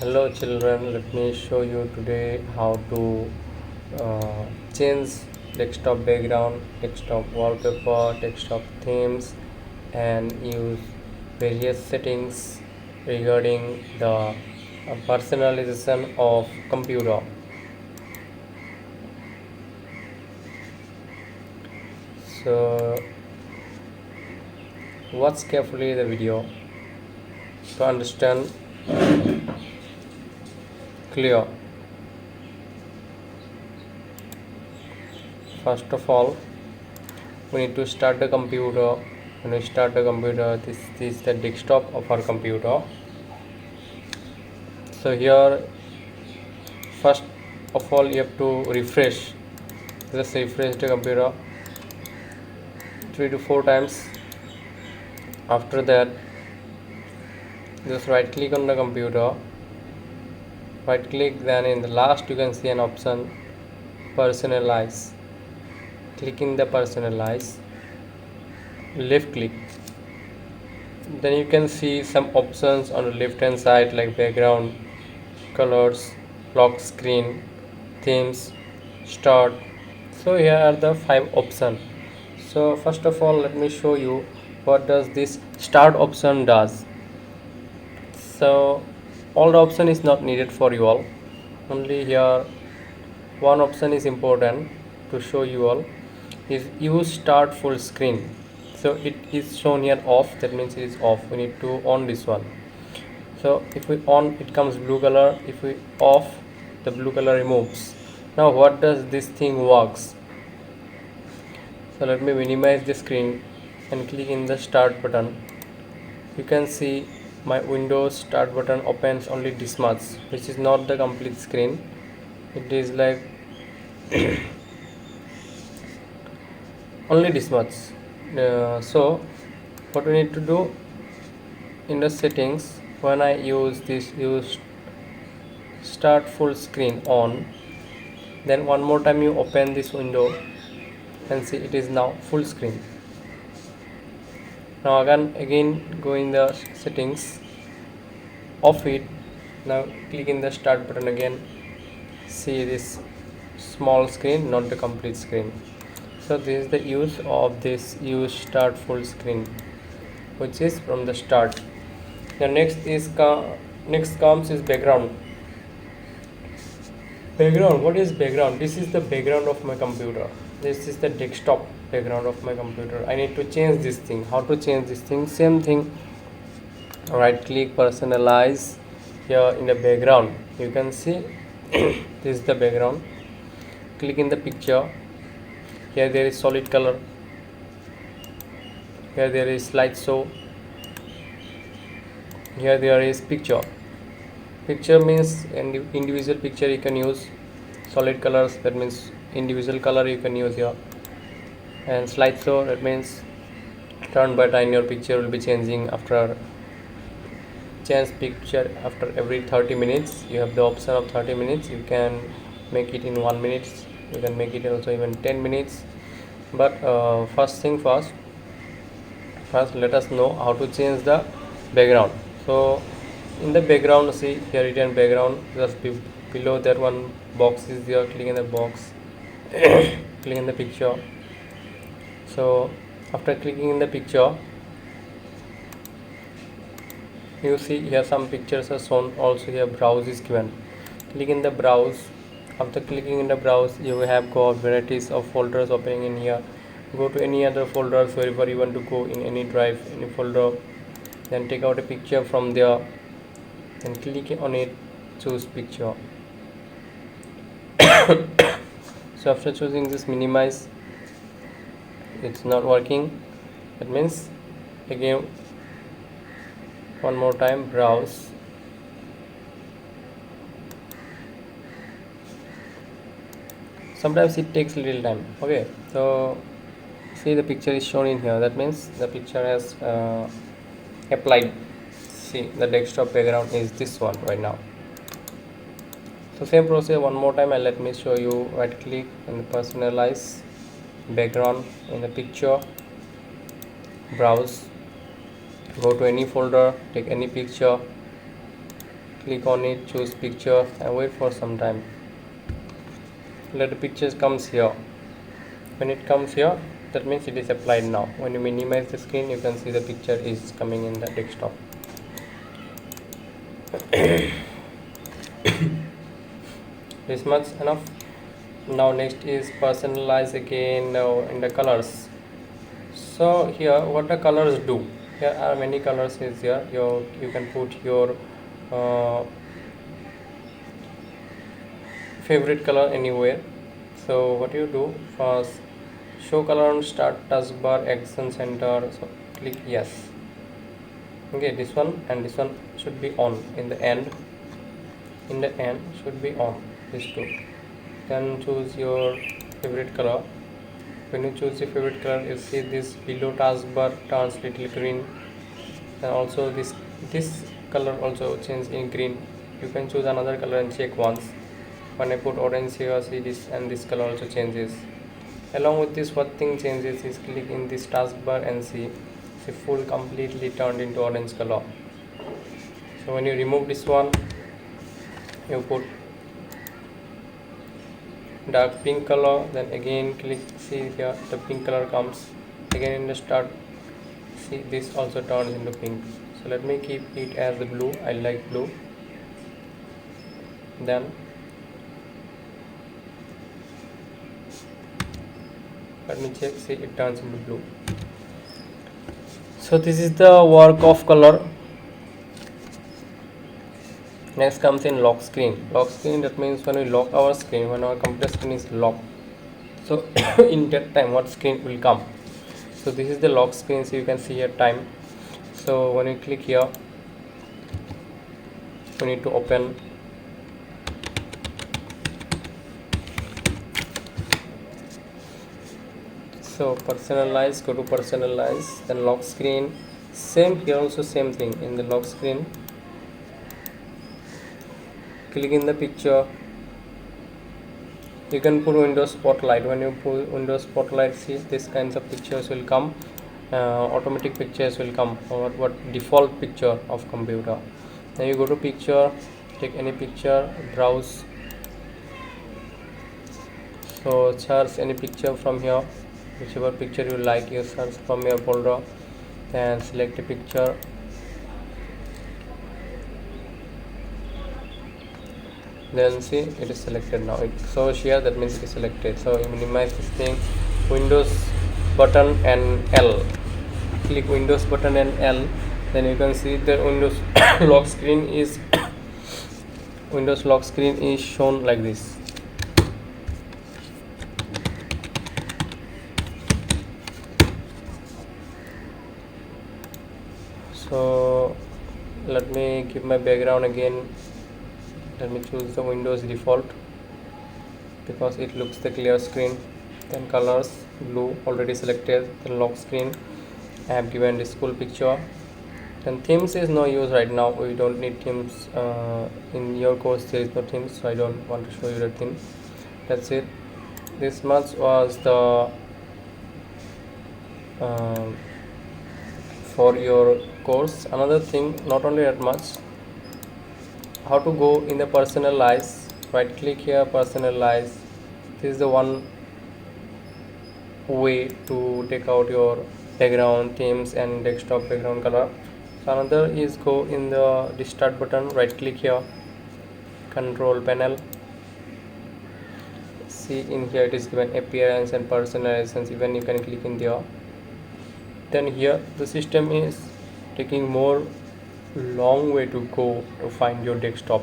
Hello children, let me show you today how to change desktop background, desktop wallpaper, desktop themes and use various settings regarding the personalization of computer. So watch carefully the video to understand clear. First of all, we need to start the computer. When we start the computer, this is the desktop of our computer. So here, first of all, you have to refresh. Just refresh the computer 3 to 4 times. After that, just right click on the computer. Right click, then in the last you can see an option personalize. Click in the personalize. Left click. Then you can see some options on the left hand side like background, colors, lock screen, themes, start. So here are the 5 options. So first of all, let me show you what does this start option does. So all the option is not needed for you all, only here one option is important to show you all, is use start full screen. So it is shown here off, that means it is off. We need to on this one. So if we on, it comes blue color. If we off, the blue color removes. Now what does this thing works? So let me minimize the screen and click in the start button. You can see my Windows start button opens only this much, which is not the complete screen. It is like only this much. So what we need to do in the settings, when I use this use start full screen on, then one more time you open this window and see it is now full screen. Now again go in the settings, off it. Now click in the start button again. See this small screen, not the complete screen. So this is the use of this use start full screen, which is from the start. The next comes is background. Background, what is background? This is the background of my computer. This is the desktop background of my computer. I need to change this thing. How to change this thing? Same thing. Right click, personalize. Here in the background you can see this is the background. Click in the picture. Here there is solid color. Here there is slideshow. Here there is picture. Picture means individual picture you can use. Solid colors, that means individual color you can use here. And slideshow, that means turn by turn your picture will be changing after change picture after every 30 minutes. You have the option of 30 minutes. You can make it in 1 minute. You can make it also even 10 minutes. But first thing first let us know how to change the background. So in the background, see here written background, just below that one box is there. Click in the box. Click in the picture. So after clicking in the picture, you see here some pictures are shown. Also here browse is given. Click in the browse. After clicking in the browse, you have got varieties of folders opening in here. Go to any other folders wherever you want to go, in any drive, any folder, then take out a picture from there and click on it, choose picture. So after choosing this, minimize, it's not working. That means again one more time browse. Sometimes it takes a little time. Okay, so see the picture is shown in here. That means the picture has applied. See the desktop background is this one right now. So same process one more time, and let me show you. Right click and personalize background in the picture, browse, go to any folder, take any picture, Click on it, choose picture and wait for some time. Let the pictures comes here. When it comes here, that means it is applied now. When you minimize the screen, you can see the picture is coming in the desktop. This much enough. Now next is personalize again in the colors. So here what the colors do, here are many colors is here. You can put your favorite color anywhere. So what you do, first show color on start taskbar action center, so click yes. Okay, this one and this one should be on. In the end should be on, these two. Then choose your favorite color. When you choose your favorite color, you see this below taskbar turns little green, and also this color also change in green. You can choose another color and check once. When I put orange here, see this, and this color also changes. Along with this, what thing changes is click in this taskbar and see full completely turned into orange color. So when you remove this one, you put dark pink color, then again click, see here the pink color comes again in the start, see this also turns into pink. So let me keep it as the blue, I like blue. Then let me check, see it turns into blue. So this is the work of color. Next comes in lock screen. Lock screen, that means when we lock our screen, when our computer screen is locked, so in that time what screen will come. So this is the lock screen, so you can see your time. So when you click here, we need to open. So personalize, go to personalize, then lock screen. Same here also, same thing. In the lock screen, click in the picture. You can put Windows Spotlight. When you put Windows Spotlight, see this kinds of pictures will come. Automatic pictures will come, or what default picture of computer. Then you go to picture, take any picture, browse. So search any picture from here, whichever picture you like, you search from your folder, then select a picture. Then see it is selected now. It shows here, that means it is selected. So you minimize this thing, Windows button and L. Click Windows button and L. Then you can see the Windows lock screen is Windows lock screen is shown like this. So let me give my background again. Let me choose the Windows default because it looks the clear screen. Then colors, blue already selected. Then lock screen, I have given this full picture. Then themes is no use right now, we don't need themes. In your course there is no themes, so I don't want to show you the theme. That's it. This much was the for your course. Another thing, not only that much, how to go in the personalize. Right click here, personalize. This is the one way to take out your background themes and desktop background color. So another is go in the start button, right click here, control panel. See in here it is given appearance and personalizations, even you can click in there. Then here the system is taking more long way to go to find your desktop.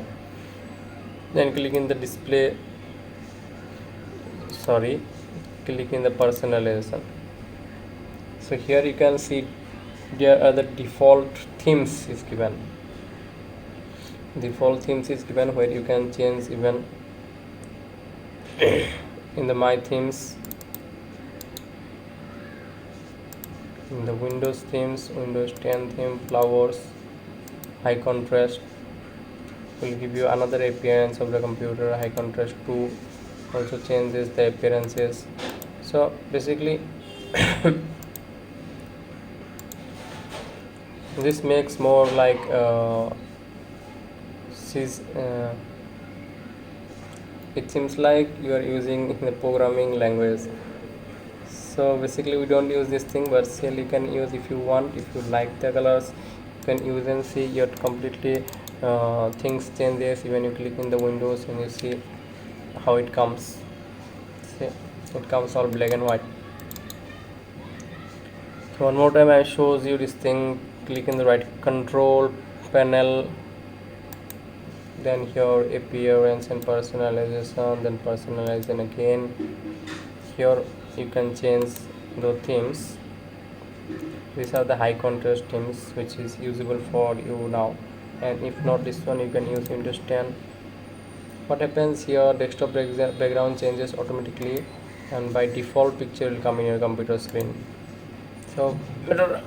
Then click in the display, click in the personalization. So here you can see there are the default themes is given. Default themes is given where you can change even in the my themes, in the Windows themes, Windows 10 theme, flowers, high contrast will give you another appearance of the computer. High contrast 2 also changes the appearances. So basically this makes more like it seems like you are using the programming language. So basically we don't use this thing, but still you can use if you want. If you like the colors, you can use and see your completely things changes. When you click in the windows and you see how it comes. See, it comes all black and white. So one more time I shows you this thing. Click in the right control panel, then here appearance and personalization, then personalization again. Here you can change the themes. These are the high contrast themes which is usable for you now, and if not this one you can use Windows 10. What happens here, desktop background changes automatically, and by default picture will come in your computer screen. So better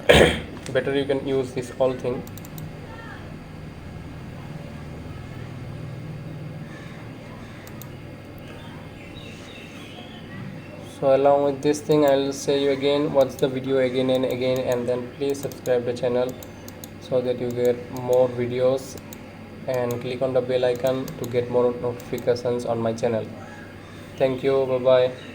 better you can use this whole thing. So along with this thing I will say you again, watch the video again and again, and then please subscribe the channel so that you get more videos, and click on the bell icon to get more notifications on my channel. Thank you, bye bye.